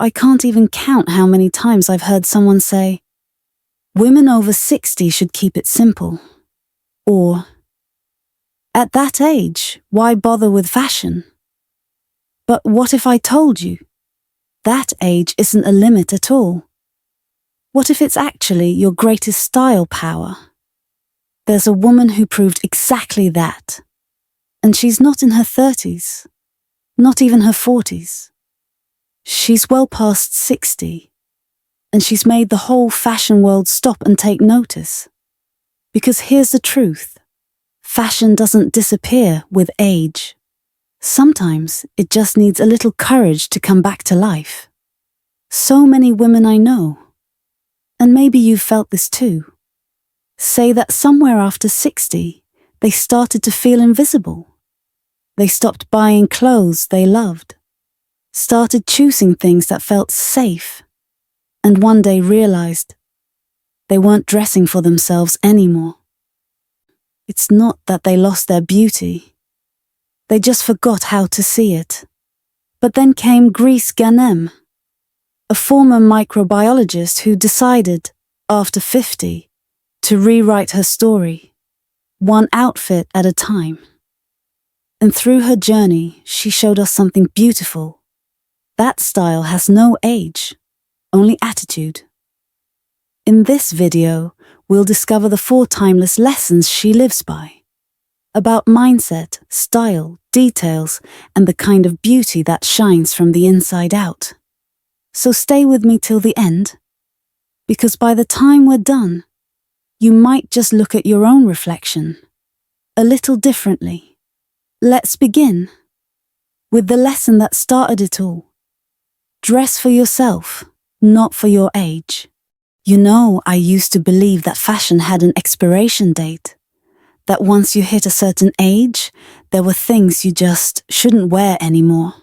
I can't even count how many times I've heard someone say, "Women over 60 should keep it simple." Or, "At that age, why bother with fashion?" But what if I told you that age isn't a limit at all? What if it's actually your greatest style power? There's a woman who proved exactly that. And she's not in her 30s, not even her 40s. She's well past 60, and she's made the whole fashion world stop and take notice. Because here's the truth: fashion doesn't disappear with age. Sometimes it just needs a little courage to come back to life. So many women I know, and maybe you've felt this too, say that somewhere after 60, they started to feel invisible. They stopped buying clothes they loved, started choosing things that felt safe, and one day realized they weren't dressing for themselves anymore. It's not that they lost their beauty. They just forgot how to see it. But then came Grece Ghanem, a former microbiologist who decided, after 50, to rewrite her story, one outfit at a time. And through her journey, she showed us something beautiful. That style has no age, only attitude. In this video, we'll discover the 4 timeless lessons she lives by, about mindset, style, details, and the kind of beauty that shines from the inside out. So stay with me till the end, because by the time we're done, you might just look at your own reflection a little differently. Let's begin with the lesson that started it all. Dress for yourself, not for your age. You know, I used to believe that fashion had an expiration date, that once you hit a certain age, there were things you just shouldn't wear anymore.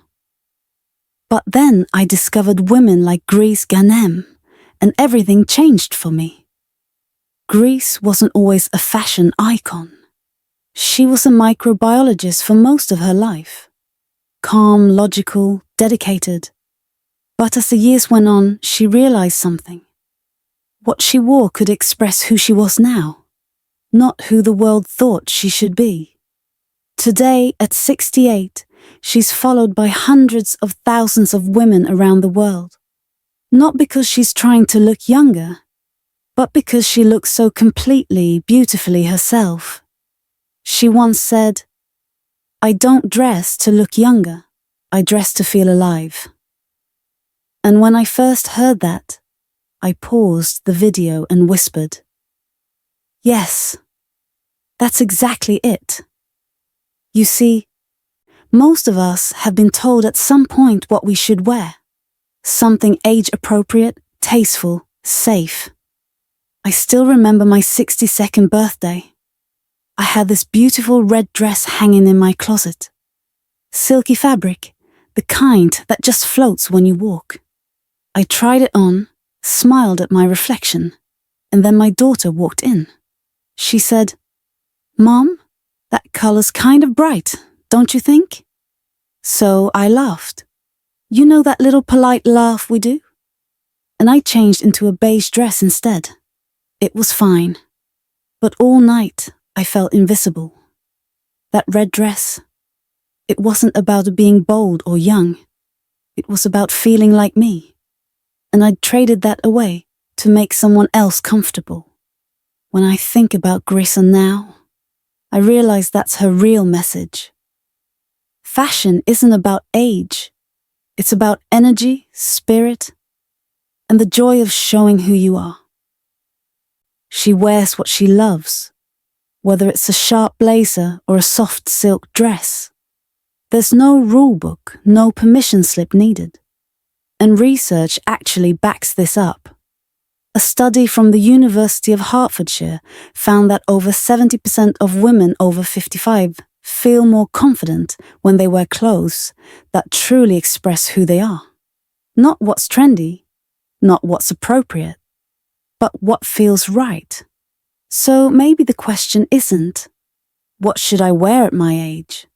But then I discovered women like Grece Ghanem, and everything changed for me. Grece wasn't always a fashion icon. She was a microbiologist for most of her life. Calm, logical, dedicated. But as the years went on, she realized something. What she wore could express who she was now, not who the world thought she should be. Today, at 68, she's followed by hundreds of thousands of women around the world. Not because she's trying to look younger, but because she looks so completely, beautifully herself. She once said, "I don't dress to look younger, I dress to feel alive." And when I first heard that, I paused the video and whispered, "Yes, that's exactly it." You see, most of us have been told at some point what we should wear. Something age-appropriate, tasteful, safe. I still remember my 62nd birthday. I had this beautiful red dress hanging in my closet. Silky fabric, the kind that just floats when you walk. I tried it on, smiled at my reflection, and then my daughter walked in. She said, "Mom, that color's kind of bright, don't you think?" So I laughed. You know that little polite laugh we do? And I changed into a beige dress instead. It was fine. But all night, I felt invisible. That red dress, it wasn't about being bold or young. It was about feeling like me. And I'd traded that away to make someone else comfortable. When I think about Grece now, I realize that's her real message. Fashion isn't about age. It's about energy, spirit, and the joy of showing who you are. She wears what she loves, whether it's a sharp blazer or a soft silk dress. There's no rule book, no permission slip needed. And research actually backs this up. A study from the University of Hertfordshire found that over 70% of women over 55 feel more confident when they wear clothes that truly express who they are. Not what's trendy, not what's appropriate, but what feels right. So maybe the question isn't, what should I wear at my age?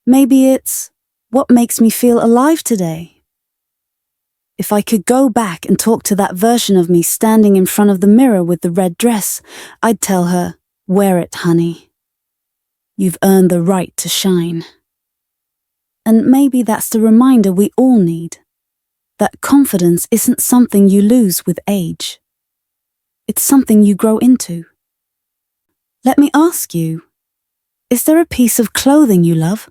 Maybe it's, what makes me feel alive today? If I could go back and talk to that version of me standing in front of the mirror with the red dress, I'd tell her, "Wear it, honey. You've earned the right to shine." And maybe that's the reminder we all need, that confidence isn't something you lose with age. It's something you grow into. Let me ask you, is there a piece of clothing you love?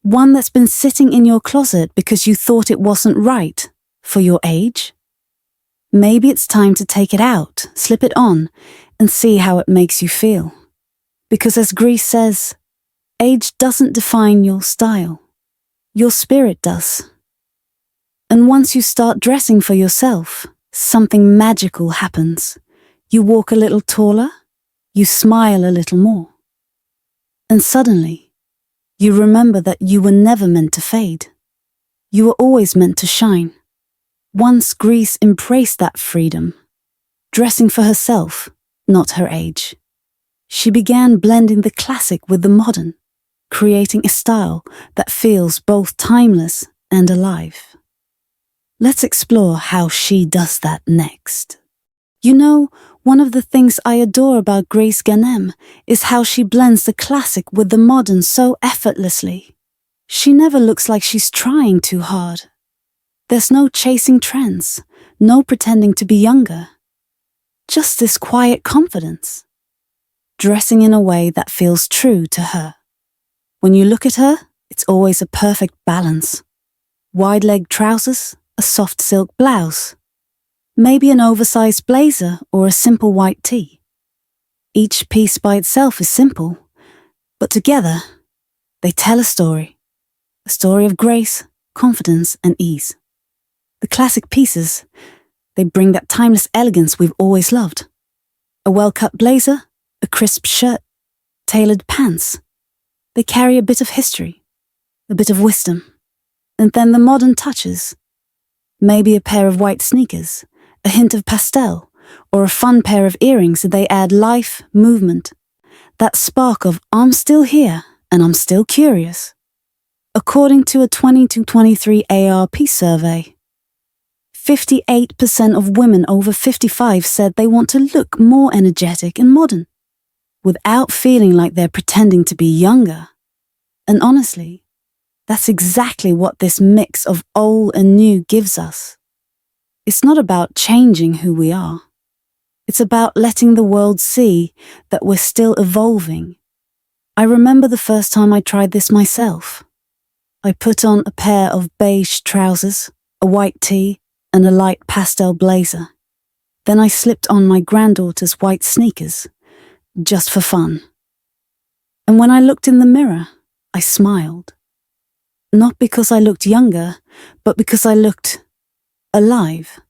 One that's been sitting in your closet because you thought it wasn't right for your age? Maybe it's time to take it out, slip it on, and see how it makes you feel. Because as Grece says, age doesn't define your style. Your spirit does. And once you start dressing for yourself, something magical happens. You walk a little taller, you smile a little more. And suddenly, you remember that you were never meant to fade. You were always meant to shine. Once Grece embraced that freedom, dressing for herself, not her age. She began blending the classic with the modern, creating a style that feels both timeless and alive. Let's explore how she does that next. You know, one of the things I adore about Grece Ghanem is how she blends the classic with the modern so effortlessly. She never looks like she's trying too hard. There's no chasing trends, no pretending to be younger. Just this quiet confidence, dressing in a way that feels true to her. When you look at her, it's always a perfect balance. Wide-leg trousers, a soft silk blouse, maybe an oversized blazer or a simple white tee. Each piece by itself is simple, but together, they tell a story of grace, confidence, and ease. The classic pieces, they bring that timeless elegance we've always loved. A well-cut blazer, a crisp shirt, tailored pants. They carry a bit of history, a bit of wisdom, and then the modern touches. Maybe a pair of white sneakers, a hint of pastel, or a fun pair of earrings that they add life, movement. That spark of I'm still here and I'm still curious. According to a 2023 ARP survey, 58% of women over 55 said they want to look more energetic and modern, without feeling like they're pretending to be younger. And honestly, that's exactly what this mix of old and new gives us. It's not about changing who we are. It's about letting the world see that we're still evolving. I remember the first time I tried this myself. I put on a pair of beige trousers, a white tee, and a light pastel blazer. Then I slipped on my granddaughter's white sneakers, just for fun. And when I looked in the mirror, I smiled. Not because I looked younger, but because I looked alive.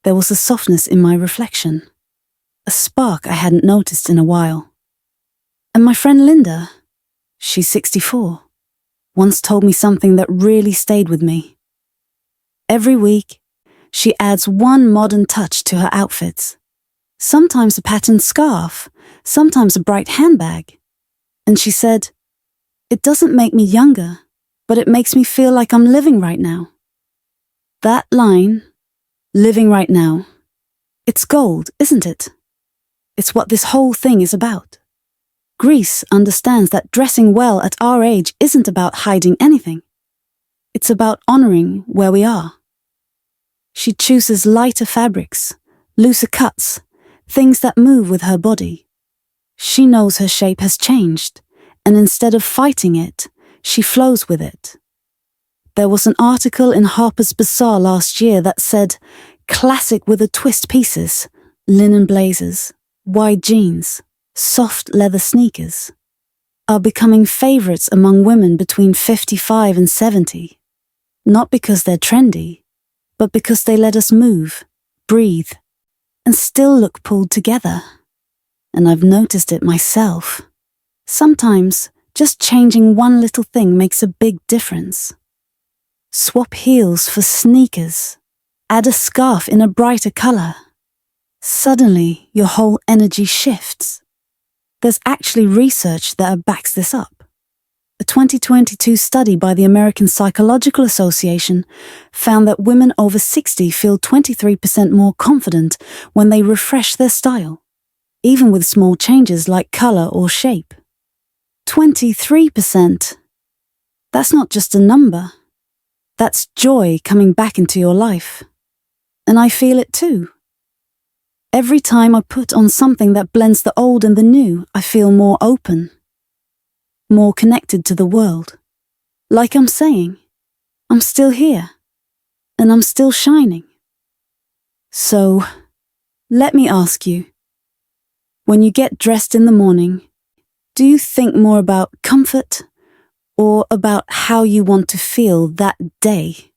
There was a softness in my reflection, a spark I hadn't noticed in a while. And my friend Linda, she's 64, once told me something that really stayed with me. Every week, she adds one modern touch to her outfits. Sometimes a patterned scarf, sometimes a bright handbag. And she said, "It doesn't make me younger, but it makes me feel like I'm living right now." That line, living right now, it's gold, isn't it? It's what this whole thing is about. Grece understands that dressing well at our age isn't about hiding anything. It's about honoring where we are. She chooses lighter fabrics, looser cuts, things that move with her body. She knows her shape has changed, and instead of fighting it, she flows with it. There was an article in Harper's Bazaar last year that said, classic with a twist pieces, linen blazers, wide jeans, soft leather sneakers, are becoming favorites among women between 55 and 70. Not because they're trendy, but because they let us move, breathe, and still look pulled together. And I've noticed it myself. Sometimes, just changing one little thing makes a big difference. Swap heels for sneakers. Add a scarf in a brighter color. Suddenly, your whole energy shifts. There's actually research that backs this up. A 2022 study by the American Psychological Association found that women over 60 feel 23% more confident when they refresh their style, even with small changes like color or shape. 23%. That's not just a number. That's joy coming back into your life. And I feel it too. Every time I put on something that blends the old and the new, I feel more open, more connected to the world. Like I'm saying, I'm still here, and I'm still shining. So, let me ask you, when you get dressed in the morning, do you think more about comfort or about how you want to feel that day?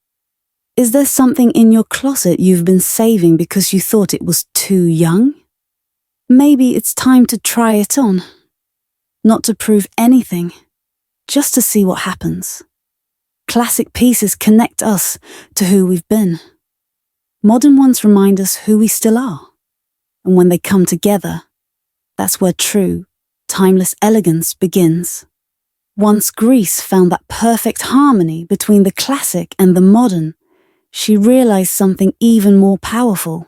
Is there something in your closet you've been saving because you thought it was too young? Maybe it's time to try it on. Not to prove anything, just to see what happens. Classic pieces connect us to who we've been. Modern ones remind us who we still are. And when they come together, that's where true, timeless elegance begins. Once Grece found that perfect harmony between the classic and the modern, she realized something even more powerful.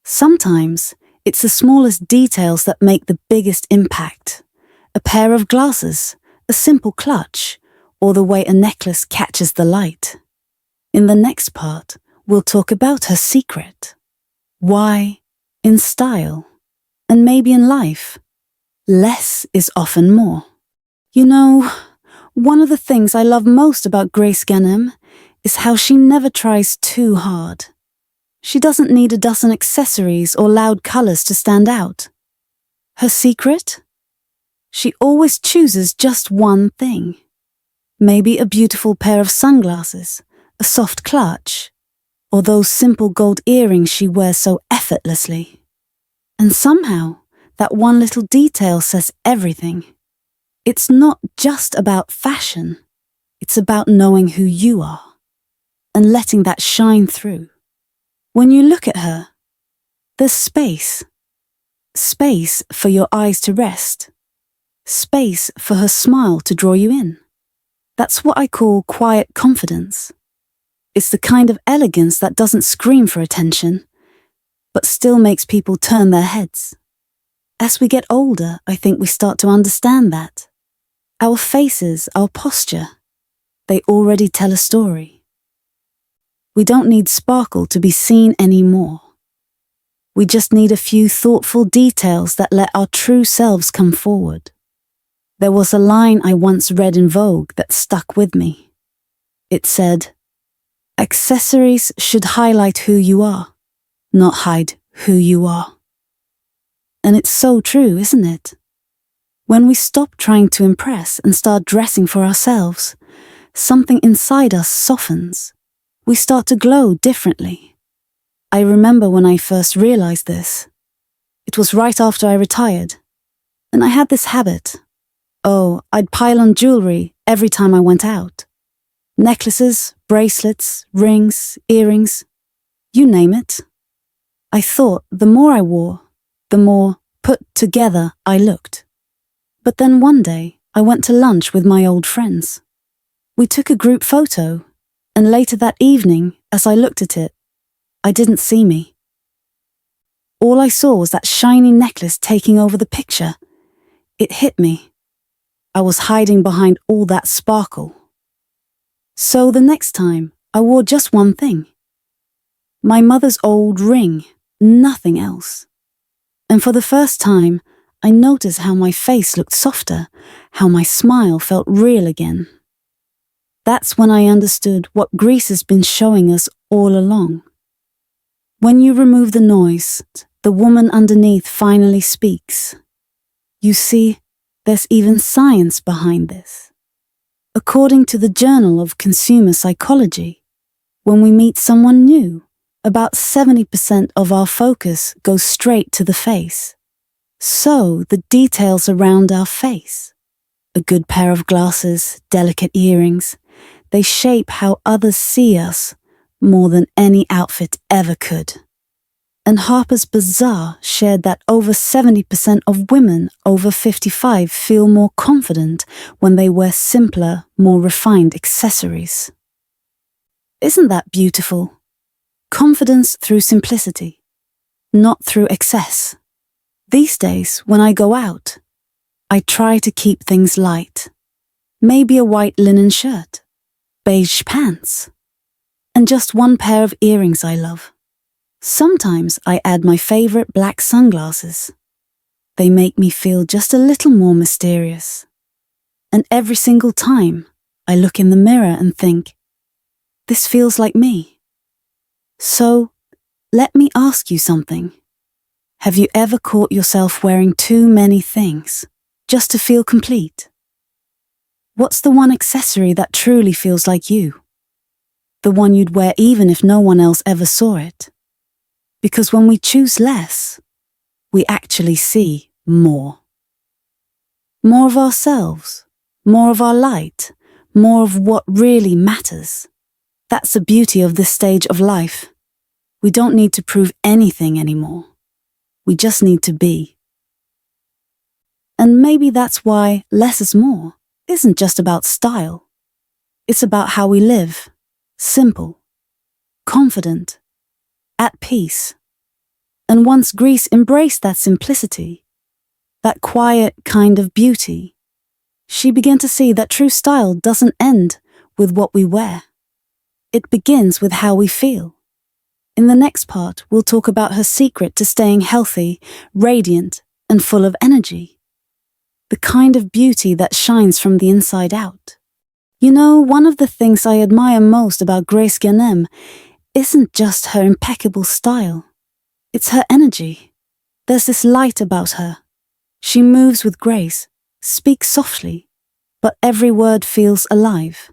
Sometimes, it's the smallest details that make the biggest impact. A pair of glasses, a simple clutch, or the way a necklace catches the light. In the next part, we'll talk about her secret. Why, in style, and maybe in life, less is often more. You know, one of the things I love most about Grece Ghanem is how she never tries too hard. She doesn't need a dozen accessories or loud colors to stand out. Her secret? She always chooses just one thing. Maybe a beautiful pair of sunglasses, a soft clutch, or those simple gold earrings she wears so effortlessly. And somehow, that one little detail says everything. It's not just about fashion. It's about knowing who you are and letting that shine through. When you look at her, there's space. Space for your eyes to rest. Space for her smile to draw you in. That's what I call quiet confidence. It's the kind of elegance that doesn't scream for attention, but still makes people turn their heads. As we get older, I think we start to understand that. Our faces, our posture, they already tell a story. We don't need sparkle to be seen anymore. We just need a few thoughtful details that let our true selves come forward. There was a line I once read in Vogue that stuck with me. It said, "Accessories should highlight who you are, not hide who you are." And it's so true, isn't it? When we stop trying to impress and start dressing for ourselves, something inside us softens. We start to glow differently. I remember when I first realized this. It was right after I retired, and I had this habit. I'd pile on jewelry every time I went out. Necklaces, bracelets, rings, earrings, you name it. I thought the more I wore, the more put together I looked. But then one day, I went to lunch with my old friends. We took a group photo, and later that evening, as I looked at it, I didn't see me. All I saw was that shiny necklace taking over the picture. It hit me. I was hiding behind all that sparkle. So the next time, I wore just one thing. My mother's old ring, nothing else. And for the first time, I noticed how my face looked softer, how my smile felt real again. That's when I understood what Grece has been showing us all along. When you remove the noise, the woman underneath finally speaks. You see, there's even science behind this. According to the Journal of Consumer Psychology, when we meet someone new, about 70% of our focus goes straight to the face. So, the details around our face, a good pair of glasses, delicate earrings, they shape how others see us more than any outfit ever could. And Harper's Bazaar shared that over 70% of women over 55 feel more confident when they wear simpler, more refined accessories. Isn't that beautiful? Confidence through simplicity, not through excess. These days, when I go out, I try to keep things light. Maybe a white linen shirt, beige pants, and just one pair of earrings I love. Sometimes I add my favorite black sunglasses. They make me feel just a little more mysterious. And every single time, I look in the mirror and think, this feels like me. So, let me ask you something. Have you ever caught yourself wearing too many things just to feel complete? What's the one accessory that truly feels like you? The one you'd wear even if no one else ever saw it? Because when we choose less, we actually see more. More of ourselves, more of our light, more of what really matters. That's the beauty of this stage of life. We don't need to prove anything anymore. We just need to be. And maybe that's why less is more isn't just about style. It's about how we live. Simple, confident, at peace. And once Grece embraced that simplicity, that quiet kind of beauty, she began to see that true style doesn't end with what we wear. It begins with how we feel. In the next part, we'll talk about her secret to staying healthy, radiant, and full of energy. The kind of beauty that shines from the inside out. You know, one of the things I admire most about Grece Ghanem isn't just her impeccable style. It's her energy. There's this light about her. She moves with grace, speaks softly, but every word feels alive.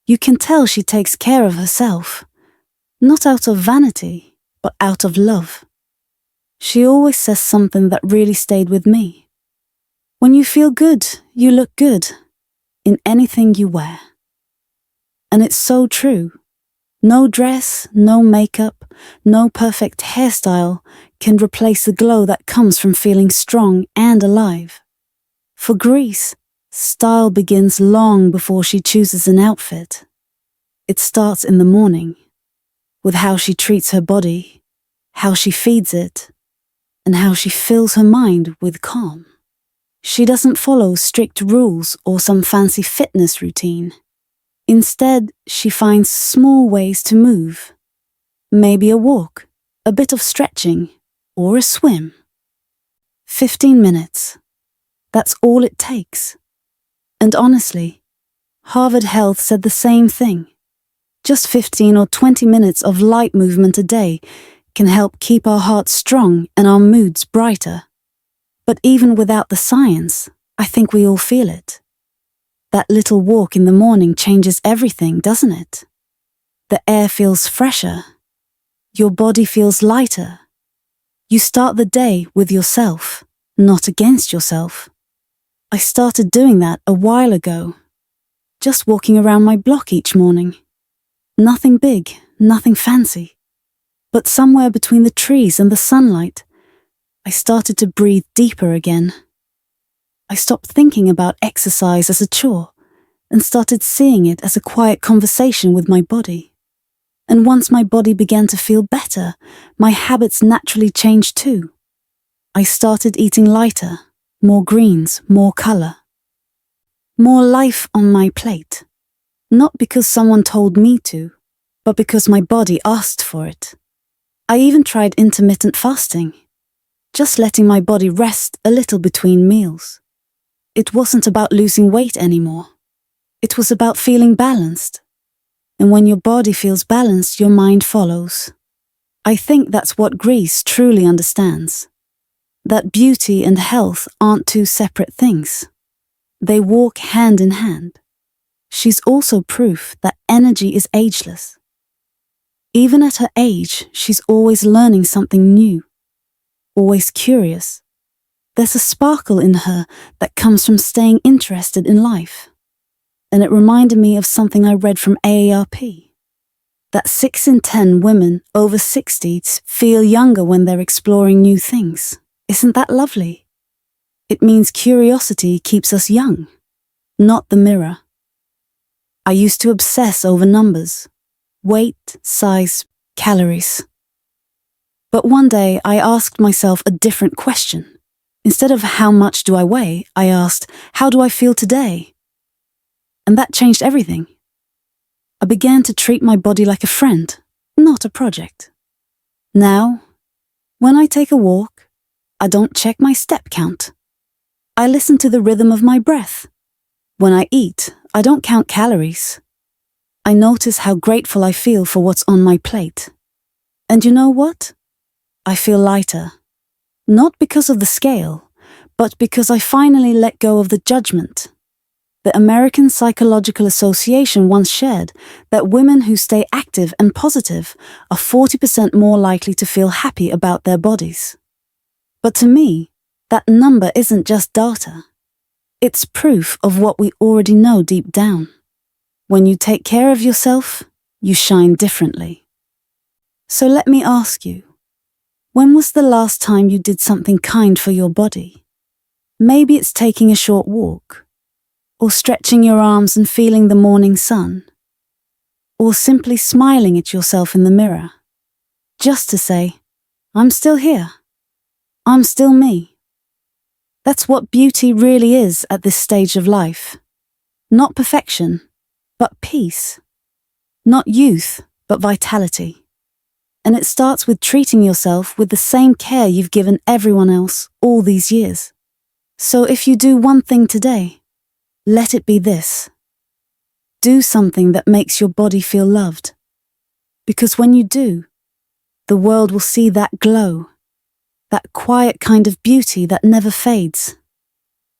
You can tell she takes care of herself, not out of vanity, but out of love. She always says something that really stayed with me. When you feel good, you look good in anything you wear. And it's so true. No dress, no makeup, no perfect hairstyle can replace the glow that comes from feeling strong and alive. For Grece, style begins long before she chooses an outfit. It starts in the morning, with how she treats her body, how she feeds it, and how she fills her mind with calm. She doesn't follow strict rules or some fancy fitness routine. Instead, she finds small ways to move. Maybe a walk, a bit of stretching, or a swim. 15 minutes. That's all it takes. And honestly, Harvard Health said the same thing. Just 15 or 20 minutes of light movement a day can help keep our hearts strong and our moods brighter. But even without the science, I think we all feel it. That little walk in the morning changes everything, doesn't it? The air feels fresher. Your body feels lighter. You start the day with yourself, not against yourself. I started doing that a while ago. Just walking around my block each morning. Nothing big, nothing fancy. But somewhere between the trees and the sunlight, I started to breathe deeper again. I stopped thinking about exercise as a chore and started seeing it as a quiet conversation with my body. And once my body began to feel better, my habits naturally changed too. I started eating lighter, more greens, more color. More life on my plate. Not because someone told me to, but because my body asked for it. I even tried intermittent fasting, just letting my body rest a little between meals. It wasn't about losing weight anymore. It was about feeling balanced. And when your body feels balanced, your mind follows. I think that's what Grece truly understands. That beauty and health aren't two separate things. They walk hand in hand. She's also proof that energy is ageless. Even at her age, she's always learning something new. Always curious. There's a sparkle in her that comes from staying interested in life. And it reminded me of something I read from AARP. that 6 in 10 women over 60 feel younger when they're exploring new things. Isn't that lovely? It means curiosity keeps us young, not the mirror. I used to obsess over numbers, weight, size, calories. But one day I asked myself a different question. Instead of how much do I weigh, I asked, how do I feel today? And that changed everything. I began to treat my body like a friend, not a project. Now, when I take a walk, I don't check my step count. I listen to the rhythm of my breath. When I eat, I don't count calories. I notice how grateful I feel for what's on my plate. And you know what? I feel lighter. Not because of the scale, but because I finally let go of the judgment. The American Psychological Association once shared that women who stay active and positive are 40% more likely to feel happy about their bodies. But to me, that number isn't just data. It's proof of what we already know deep down. When you take care of yourself, you shine differently. So let me ask you, when was the last time you did something kind for your body? Maybe it's taking a short walk, or stretching your arms and feeling the morning sun, or simply smiling at yourself in the mirror, just to say, I'm still here. I'm still me. That's what beauty really is at this stage of life. Not perfection, but peace. Not youth, but vitality. And it starts with treating yourself with the same care you've given everyone else all these years. So if you do one thing today, let it be this. Do something that makes your body feel loved. Because when you do, the world will see that glow, that quiet kind of beauty that never fades.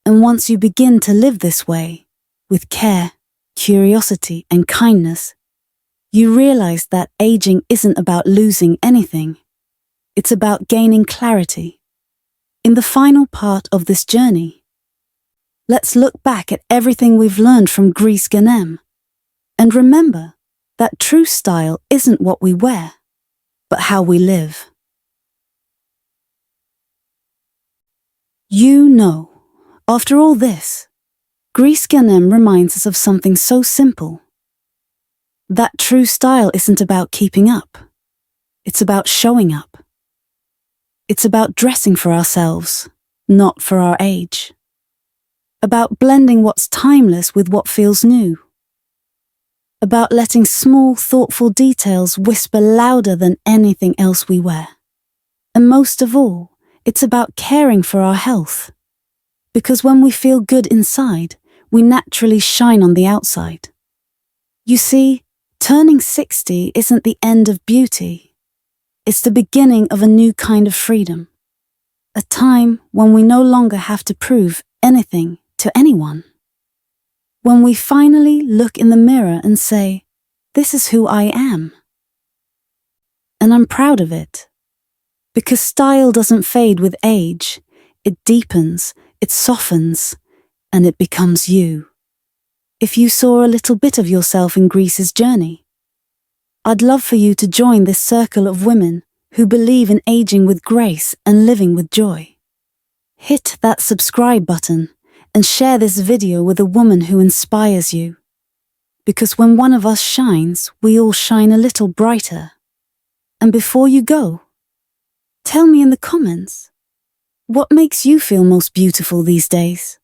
And once you begin to live this way, with care, curiosity, and kindness, you realize that aging isn't about losing anything. It's about gaining clarity. In the final part of this journey, let's look back at everything we've learned from Grece Ghanem and remember that true style isn't what we wear, but how we live. You know, after all this, Grece Ghanem reminds us of something so simple. That true style isn't about keeping up. It's about showing up. It's about dressing for ourselves, not for our age. About blending what's timeless with what feels new. About letting small, thoughtful details whisper louder than anything else we wear. And most of all, it's about caring for our health. Because when we feel good inside, we naturally shine on the outside. You see, turning 60 isn't the end of beauty. It's the beginning of a new kind of freedom. A time when we no longer have to prove anything to anyone. When we finally look in the mirror and say, this is who I am. And I'm proud of it. Because style doesn't fade with age. It deepens, it softens, and it becomes you. If you saw a little bit of yourself in Grece's journey, I'd love for you to join this circle of women who believe in aging with grace and living with joy. Hit that subscribe button and share this video with a woman who inspires you. Because when one of us shines, we all shine a little brighter. And before you go, tell me in the comments, what makes you feel most beautiful these days?